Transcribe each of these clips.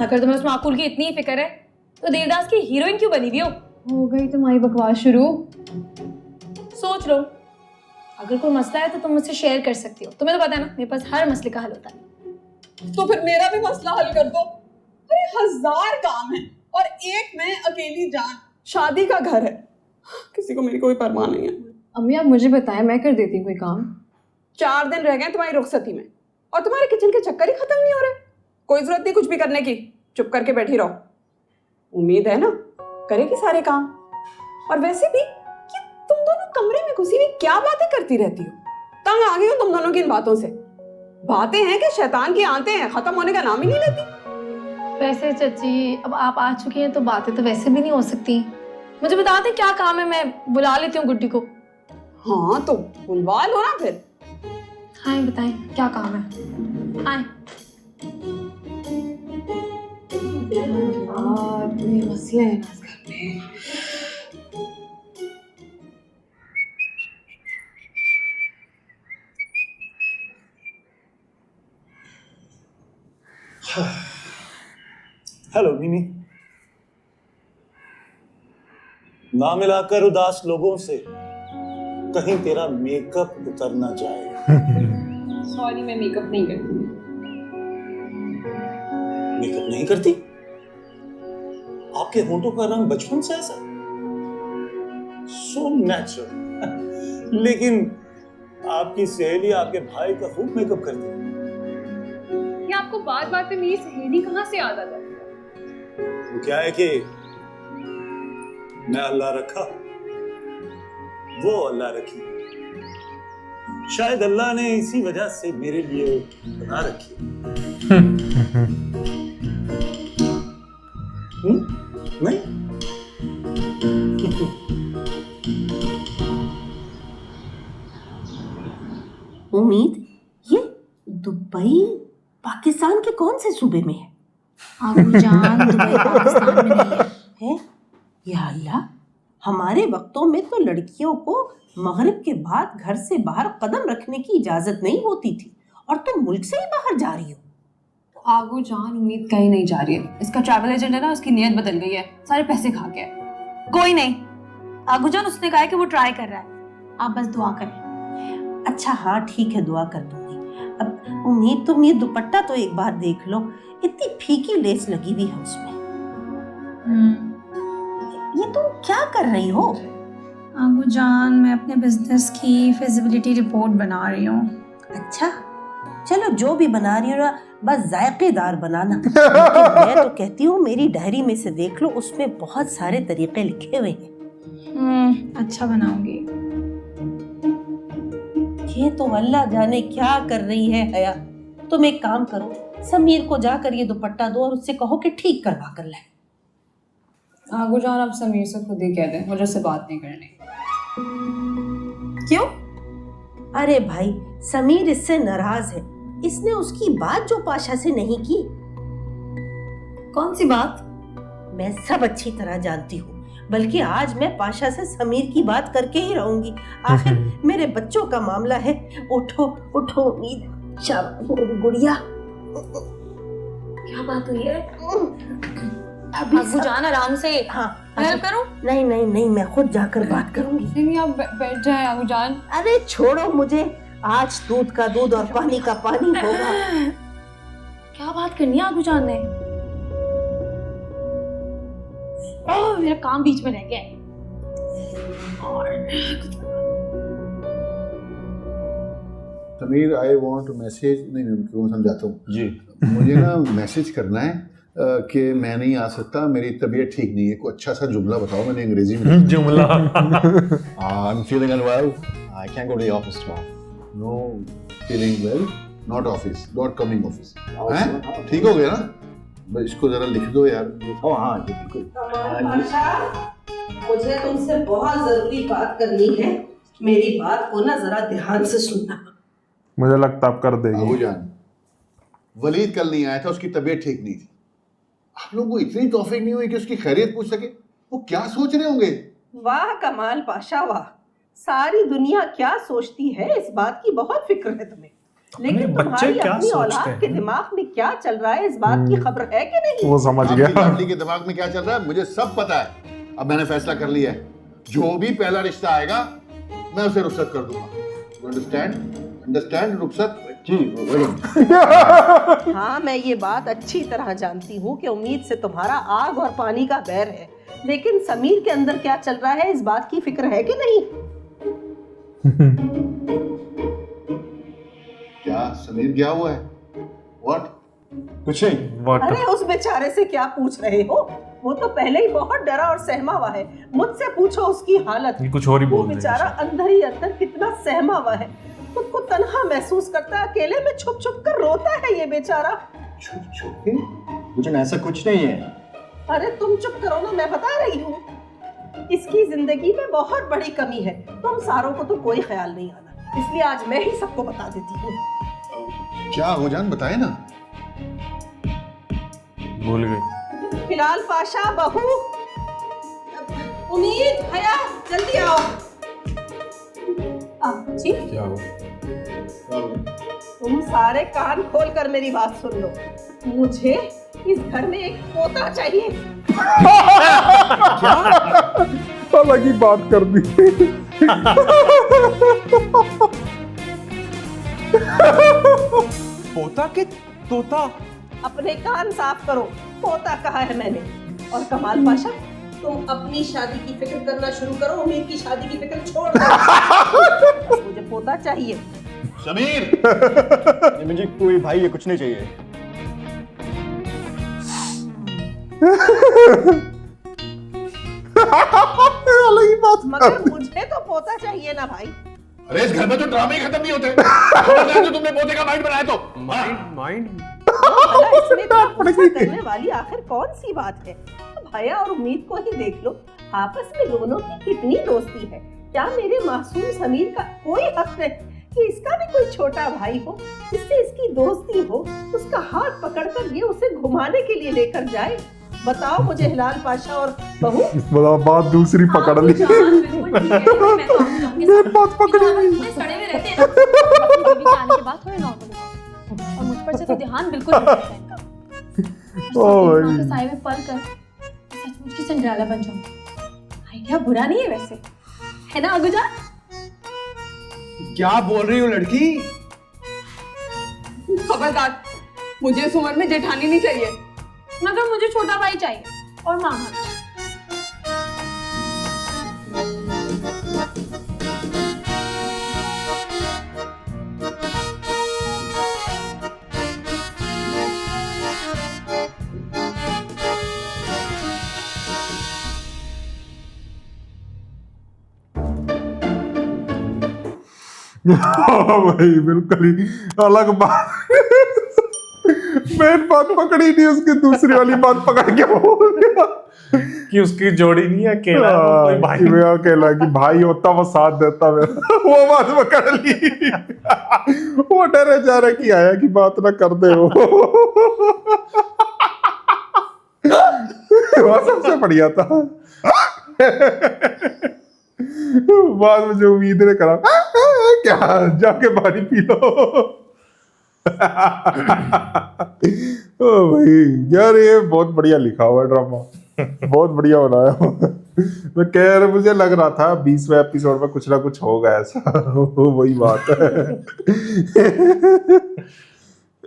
अगर तुम्हें उस माकूल की इतनी फिक्र है तो देवदास की हीरोइन क्यों बनी हुई हो गई तुम्हारी बकवास शुरू। सोच लो, अगर कोई मसला है तो तुम मुझसे शेयर कर सकती हो। तुम्हें तो पता है ना, मेरे पास हर मसले का हल होता है। तो फिर मेरा भी मसला हल कर दो। अरे 1000 काम है और एक मैं अकेली जान। शादी का घर है, किसी को मेरी कोई परवाह नहीं है। अम्मी आप मुझे बताएं, मैं कर देती हूँ कोई काम। 4 दिन रह गए तुम्हारी रुखसती में और तुम्हारे किचन के चक्कर ही खत्म नहीं हो रहे। कोई जरूरत नहीं कुछ भी करने की, चुप करके बैठी रहो। उम्मीद है ना करेगी सारे काम। और वैसे भी कि तुम दोनों कमरे में घुसी हुई क्या बातें करती रहती हो? तंग आ गई हो तुम दोनों की इन बातों से। बातें हैं कि शैतान की आंतें हैं, खत्म होने का नाम ही नहीं लेती। वैसे चाची अब आप आ चुकी हैं तो बातें तो वैसे भी नहीं हो सकती। मुझे बता दें क्या काम है, मैं बुला लेती हूँ गुड्डी को। हाँ तो बुलवा लो ना फिर। हाँ बताएं क्या काम है। आए ये मसले हैं ना इस घर में। हेलो मिमी। ना मिलाकर उदास लोगों से कहीं तेरा मेकअप उतर ना जाए। सॉरी मैं मेकअप नहीं करती। मेकअप नहीं करती? आपके होंठों का रंग बचपन से ऐसा, सो नेचुरल। लेकिन आपकी सहेली आपके भाई का खूब मेकअप करती है। ये आपको बात बात पे मेरी सहेली कहाँ से याद आ जाती है? वो क्या है कि मैं अल्लाह रखा, वो अल्लाह रखी। शायद अल्लाह ने इसी वजह से मेरे लिए बना रखी। नहीं? उम्मीद, ये दुबई पाकिस्तान के कौन से सूबे में है? आबू जान दुबई पाकिस्तान में नहीं है? या अल्लाह, हमारे वक्तों में तो लड़कियों को मगरिब के बाद घर से बाहर कदम रखने की इजाजत नहीं होती थी और तुम मुल्क से ही बाहर जा रही हो। आगू जान उम्मीद कहीं नहीं जा रही है। इसका ट्रैवल एजेंट है ना, उसकी नीयत बदल गई है, सारे पैसे खा गया। कोई नहीं, आगू जान उसने कहा है कि वो ट्राई कर रहा है, आप बस दुआ करें। अच्छा हाँ ठीक है, दुआ कर दूंगी। अब उम्मीद, तुम ये दुपट्टा तो एक बार देख लो, इतनी फीकी लेस लगी हुई है उसमें। ये तुम क्या कर रही हो? आगू जान मैं अपने बिजनेस की फिजिबिलिटी रिपोर्ट बना रही हूँ। अच्छा चलो, जो भी बना रही हो ना, बस जायकेदार बनाना। लेकिन मैं तो कहती हूँ मेरी डायरी में से देख लो, उसमें बहुत सारे तरीके लिखे हुए हैं। अच्छा बनाऊंगी। ये तो अल्लाह जाने क्या कर रही है हया। तुम एक काम करो, समीर को जाकर ये दुपट्टा दो और उससे कहो कि ठीक करवा कर लाए। आगू जान आप समीर से खुद ही कह दें, मुझे उससे बात नहीं करनी। क्यों? अरे भाई, समीर इससे नाराज है। इसने उसकी बात जो पाशा से नहीं की। कौन सी बात? मैं सब अच्छी तरह जानती हूँ, बल्कि आज मैं पाशा से समीर की बात करके ही रहूंगी। आखिर मेरे बच्चों का मामला है। उठो उठो उम्मीद, शाबाश गुड़िया। क्या बात हुई है? आगू जान आराम से। हाँ हेल्प करूं? नहीं नहीं नहीं, मैं खुद जाकर बात करूंगी। नहीं आप बैठ जाए आगू जान। अरे छोड़ो मुझे, आज दूध का दूध और पानी का पानी होगा। क्या बात करनी है आगू जान ने? ओह मेरा काम बीच में रह गया है। Sameer, I want to message. नहीं मैं समझाता हूँ जी। मुझे ना मैसेज करना है कि मैं नहीं आ सकता, मेरी तबीयत ठीक नहीं है। कोई अच्छा सा जुमला बताओ, मैंने अंग्रेजी में जुमला। I am feeling unwell, I can't go to the office tomorrow. No feeling well, not office, not coming office. हैं? ठीक हो गया ना? बस इसको जरा लिख दो यार। Oh हाँ जी बिल्कुल। मुझे तुमसे बहुत जरूरी बात करनी है। मेरी बात को ना जरा ध्यान से सुनना। मुझे लगता आप कर देगी। बाबू जान, वलीद कल नहीं आया था, उसकी तबीयत ठीक नहीं थी। आप लोगों को इतनी तौफीक नहीं हुई कि उसकी खैरियत पूछ सके? वो क्या सोच रहे होंगे? वाह कमाल पाशा वाह, सारी दुनिया क्या सोचती है इस बात की बहुत फिक्र है तुम्हें। लेकिन बच्चे तुम्हारी क्या अपनी सोचते औलाद हैं? के दिमाग में क्या चल रहा है, इस बात की खबर है कि नहीं? वो समझ आपकी गया। लाडली के दिमाग में क्या चल रहा है मुझे सब पता है। अब मैंने फैसला कर लिया है, जो भी पहला रिश्ता आएगा मैं उसे रुखसत कर दूंगा। अंडरस्टैंड? अंडरस्टैंड रुखसत? जी वही। हाँ, मैं ये बात अच्छी तरह जानती हूँ कि उम्मीद से तुम्हारा आग और पानी का बैर है, लेकिन समीर के अंदर क्या चल रहा है, इस बात की फिक्र है कि नहीं? क्या समीर क्या हुआ है? व्हाट? कुछ नहीं। What? अरे उस बेचारे से क्या पूछ रहे हो? वो तो पहले ही बहुत डरा और सहमा हुआ है। मुझसे पूछो उसकी हालत। ये कुछ और ही वो बोल बेचारा अंदर ही अंदर कितना सहमा हुआ है, खुद को तन्हा महसूस करता है, अकेले में छुप छुप कर रोता है ये बेचारा। छुप छुप के? मुझे ऐसा कुछ नहीं है। अरे तुम चुप करो ना, मैं बता रही हूँ। इसकी जिंदगी में बहुत बड़ी कमी है, तुम सारों को तो कोई ख्याल नहीं आना, इसलिए आज मैं ही सबको बता देती हूँ। क्या हो जान बताए ना। भूल गई। हिलाल पाशा, बहू, उम्मीद, हया, जल्दी आओ। जी क्या हुआ? तुम सारे कान खोल कर मेरी बात सुन लो। मुझे इस घर में एक पोता चाहिए। अलग ही बात कर दी। पोता के तोता? अपने कान साफ करो, पोता कहा है मैंने। और कमाल पाशा, तुम अपनी शादी की फिक्र करना शुरू करो, उम्मीद की शादी की फिक्र छोड़ दो। मुझे पोता चाहिए। समीर! नहीं, मुझे कोई भाई ये कुछ नहीं चाहिए। अलग ही बात। मगर मुझे तो पोता चाहिए ना भाई। अरे इस घर में तो ड्रामे ही खत्म नहीं होते। तो तुमने पोते का माइंड बनाया तो माइंड भला इसमें इतना गुस्सा करने वाली आखिर कौन सी बात है? भैया और उम्मीद को ही देख लो, आपस में दोनों की कितनी दोस्ती है। क्या मेरे मासूम समीर का कोई हक है कि इसका भी कोई छोटा भाई हो जिससे इसकी दोस्ती हो, उसका हाथ पकड़कर ये उसे घुमाने के लिए लेकर जाए? बताओ मुझे हिलाल पाशा और बहू। बड़ा बात दूसरी पकड़ ली। मेरी बात पकड़ी हुई। सड़े हुए रहते हैं ना, कभी खाने के बाद थोड़े नॉर्मल, और मुझ पर से तो ध्यान बिल्कुल नहीं रहता है इनका। ओह माँ के साए में पल कर सचमुच की सिंड्रेला बन जाऊंगी। आइडिया बुरा नहीं है वैसे, है ना अगुजान? क्या बोल रही हो लड़की? खबरदार, मुझे इस उम्र में जेठानी नहीं चाहिए। मगर मुझे छोटा भाई चाहिए और मामा। भाई बिल्कुल ही अलग बात। मेन बात पकड़ी नहीं, उसकी दूसरी वाली बात पकड़ के बोल दिया कि उसकी जोड़ी नहीं है, अकेला है, वो कोई भाई मैं अकेला कि भाई होता वो साथ देता मेरा। वो बात पकड़ ली। वो डरे जा रहे कि आया की बात ना कर दे वो। वो सबसे बढ़िया था। बाद में जो उम्मीद ने करा, क्या जाके पानी पी लो। ओ भाई यार, ये बहुत बढ़िया लिखा हुआ है ड्रामा, बहुत बढ़िया बनाया हुआ। मैं कह रहा, मुझे लग रहा था 20वें एपिसोड में कुछ ना कुछ होगा ऐसा। वही बात है।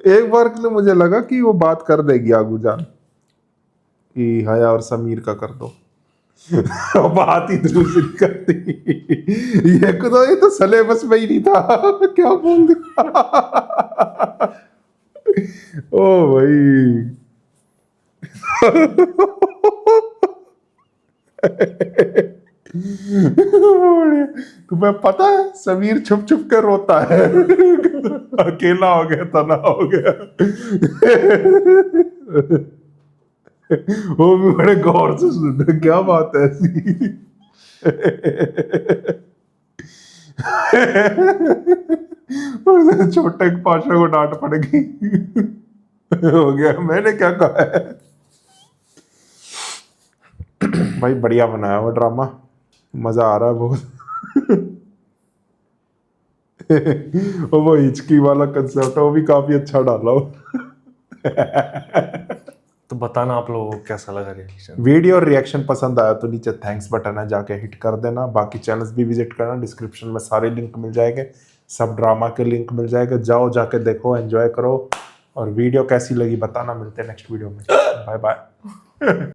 एक बार के लिए मुझे लगा कि वो बात कर देगी आगू जान कि हया और समीर का कर दो। बात ही दूसरी करती। ये तो सिलेबस में ही नहीं था। क्या बोल दिया। ओ भाई। तुम्हें पता है समीर छुप छुप कर रोता है। अकेला हो गया, तना हो गया। वो भी बड़े गौर से सुनते, क्या बात है ऐसी। छोटे पाशा को डांट पड़ेगी। हो गया, मैंने क्या कहा है। भाई बढ़िया बनाया वो ड्रामा, मजा आ रहा है बहुत। वो हिचकी वाला कंसेप्ट है, वो भी काफी अच्छा डाला हो। तो बताना आप लोगों को कैसा लगा रिएक्शन। वीडियो और रिएक्शन पसंद आया तो नीचे थैंक्स बटन है, जाके हिट कर देना। बाकी चैनल्स भी विजिट करना, डिस्क्रिप्शन में सारे लिंक मिल जाएंगे, सब ड्रामा के लिंक मिल जाएंगे, जाओ जाके देखो, एंजॉय करो। और वीडियो कैसी लगी बताना। मिलते हैं नेक्स्ट वीडियो में, बाय बाय।